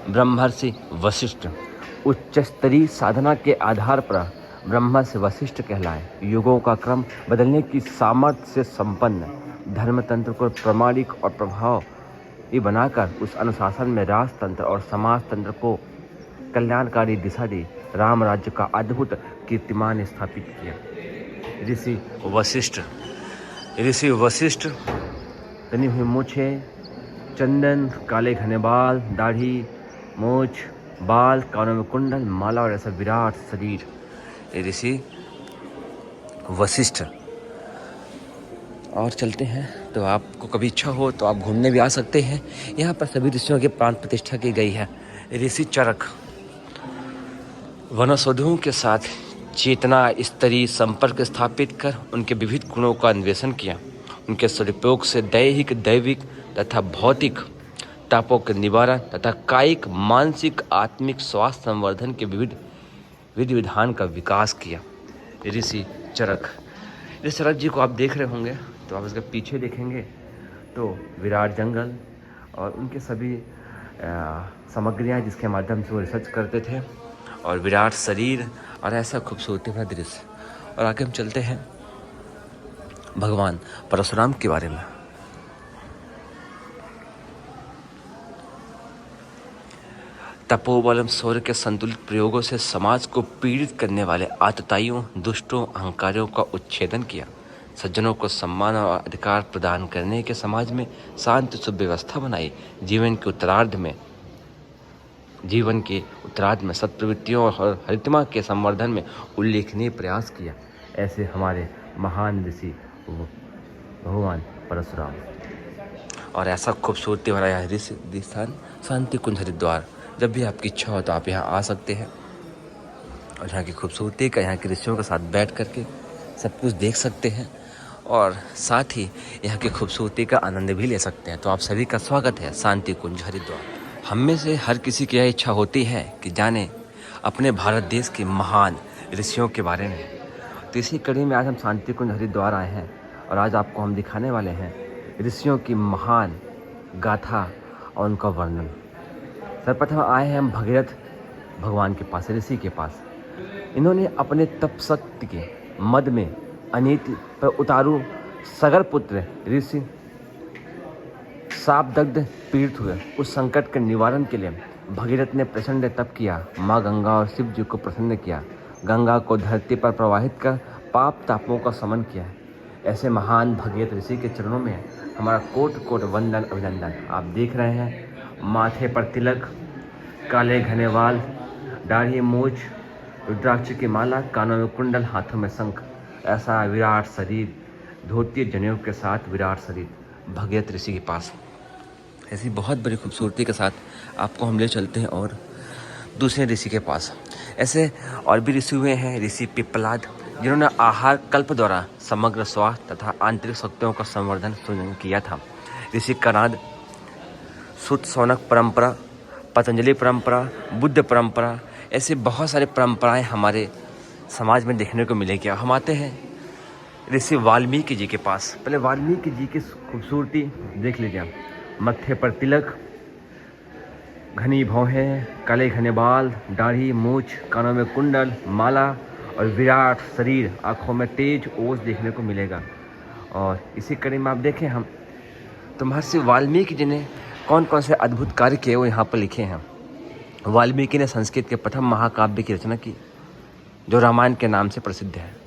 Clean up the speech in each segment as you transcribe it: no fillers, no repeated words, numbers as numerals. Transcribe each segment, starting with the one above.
ब्रह्मर्षि वशिष्ठ उच्च स्तरीय साधना के आधार पर ब्रह्मा से वशिष्ठ कहलाए। युगों का क्रम बदलने की सामर्थ्य से संपन्न धर्मतंत्र को प्रामाणिक और प्रभावी बनाकर उस अनुशासन में राजतंत्र और समाजतंत्र को कल्याणकारी दिशा दी। राम राज्य का अद्भुत कीर्तिमान स्थापित किया। ऋषि वशिष्ठ तनी हुई मूछें, चंदन, काले घने बाल, दाढ़ी, मूछ, बाल, कानों में कुंडल, माला और ऐसा विराट शरीर। ऋषि वशिष्ठ। और चलते हैं, तो आपको कभी इच्छा हो तो आप घूमने भी आ सकते हैं। यहाँ पर सभी ऋषियों की प्राण प्रतिष्ठा की गई है। ऋषि चरक वनौषधियों के साथ चेतना स्तरीय संपर्क स्थापित कर उनके विविध गुणों का अन्वेषण किया। उनके सदुपयोग से दैहिक, दैविक तथा भौतिक तापों के निवारण तथा कायिक, मानसिक, आत्मिक स्वास्थ्य संवर्धन के विविध विधि विधान का विकास किया। ऋषि चरक जी को आप देख रहे होंगे, तो आप इसके पीछे देखेंगे तो विराट जंगल और उनके सभी सामग्रियाँ जिसके माध्यम से वो रिसर्च करते थे, और विराट शरीर और ऐसा खूबसूरती भरा दृश्य। और आगे हम चलते हैं भगवान परशुराम के बारे में। तपोबलम शौर्य के संतुलित प्रयोगों से समाज को पीड़ित करने वाले आतताइयों, दुष्टों, अहंकारियों का उच्छेदन किया। सज्जनों को सम्मान और अधिकार प्रदान करने के समाज में शांति सुव्यवस्था बनाई। जीवन के उत्तरार्ध में सत्प्रवृत्तियों और हरितमा के संवर्धन में उल्लेखनीय प्रयास किया। ऐसे हमारे महान ऋषि भगवान परशुराम। और ऐसा खूबसूरती भरा यह ऋषि स्थान शांति कुंज हरिद्वार। जब भी आपकी इच्छा हो तो आप यहाँ आ सकते हैं और यहाँ की खूबसूरती का, यहाँ के ऋषियों के साथ बैठ करके सब कुछ देख सकते हैं और साथ ही यहाँ की खूबसूरती का आनंद भी ले सकते हैं। तो आप सभी का स्वागत है शांति कुंज हरिद्वार। हम में से हर किसी की यह इच्छा होती है कि जाने अपने भारत देश के महान ऋषियों के बारे में। तो इसी कड़ी में आज हम शांति कुंज हरिद्वार आए हैं और आज आपको हम दिखाने वाले हैं ऋषियों की महान गाथा और उनका वर्णन। सर्वप्रथम आए हैं हम भगीरथ भगवान के पास, ऋषि के पास। इन्होंने अपने तप शक्ति के मद में अनीति पर उतारू सगर पुत्र ऋषि शापदग्ध पीड़ित हुए। उस संकट के निवारण के लिए भगीरथ ने प्रचंड तप किया। माँ गंगा और शिव जी को प्रसन्न किया। गंगा को धरती पर प्रवाहित कर पाप तापों का शमन किया। ऐसे महान भगीरथ ऋषि के चरणों में हमारा कोट कोट वंदन अभिनंदन। आप देख रहे हैं माथे पर तिलक, काले घने बाल, दाढ़ी, मूछ, रुद्राक्ष की माला, कानों में कुंडल, हाथों में शंख, ऐसा विराट शरीर, धोती जनेऊ के साथ विराट शरीर भगीरथ ऋषि के पास। ऐसी बहुत बड़ी खूबसूरती के साथ आपको हम ले चलते हैं और दूसरे ऋषि के पास। ऐसे और भी ऋषि हुए हैं, ऋषि पिप्पलाद, जिन्होंने आहार कल्प द्वारा समग्र स्वास्थ्य तथा आंतरिक शक्तियों का संवर्धन सुनिश्चित किया था। ऋषि कनाद, सुत सौनक परंपरा, पतंजलि परंपरा, बुद्ध परंपरा, ऐसे बहुत सारे परंपराएं हमारे समाज में देखने को मिलेगी। हम आते हैं ऋषि वाल्मीकि जी के पास। पहले वाल्मीकि जी की खूबसूरती देख लीजिए। मत्थे पर तिलक, घनी भौहें, काले घने बाल, दाढ़ी, मूछ, कानों में कुंडल, माला और विराट शरीर, आँखों में तेज ओज देखने को मिलेगा। और इसी कड़ी में आप देखें हम तो महर्षि वाल्मीकि जी ने कौन कौन से अद्भुत कार्य किए वो यहाँ पर लिखे हैं। वाल्मीकि ने संस्कृत के प्रथम महाकाव्य की रचना की, जो रामायण के नाम से प्रसिद्ध है।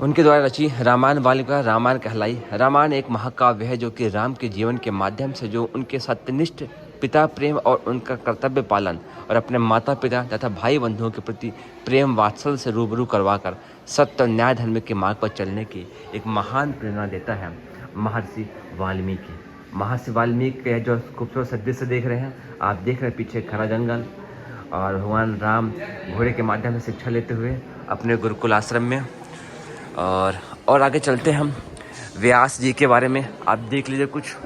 उनके द्वारा रची रामायण वाल्मीकि रामायण कहलाई। रामायण एक महाकाव्य है जो कि राम के जीवन के माध्यम से जो उनके सत्यनिष्ठ पिता प्रेम और उनका कर्तव्य पालन और अपने माता पिता तथा भाई बंधुओं के प्रति प्रेम वात्सल्य से रूबरू करवाकर सत्य और न्याय धर्म के मार्ग पर चलने की एक महान प्रेरणा देता है महर्षि वाल्मीकि के जो खूबसूरत दृश्य देख रहे हैं आप, देख रहे हैं पीछे घना जंगल और भगवान राम घोड़े के माध्यम से शिक्षा लेते हुए अपने गुरुकुल आश्रम में। और आगे चलते हैं हम व्यास जी के बारे में। आप देख लीजिए कुछ।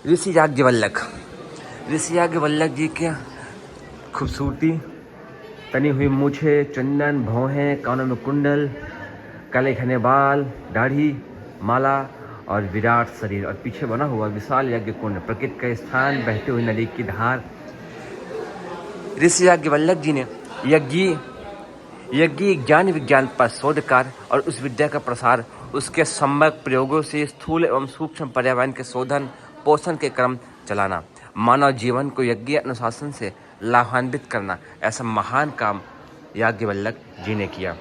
ऋषि याज्ञवल्क्य जी की खूबसूरती, तनी हुई मूछे, चंदन, भौहें, कानों में कुंडल, काले घने बाल, दाढ़ी, माला और विराट शरीर और पीछे बना हुआ विशाल यज्ञ कुंड, प्रकृति का स्थान, बहती हुई नदी की धार। ऋषि याज्ञवल्क्य जी ने यज्ञ ज्ञान विज्ञान पर शोध कार्य और उस विद्या का प्रसार, उसके सम्यक प्रयोगों से स्थूल एवं सूक्ष्म पर्यावरण के शोधन पोषण के क्रम चलाना, मानव जीवन को यज्ञ अनुशासन से लाभान्वित करना, ऐसा महान काम याज्ञवल्क्य जी ने किया।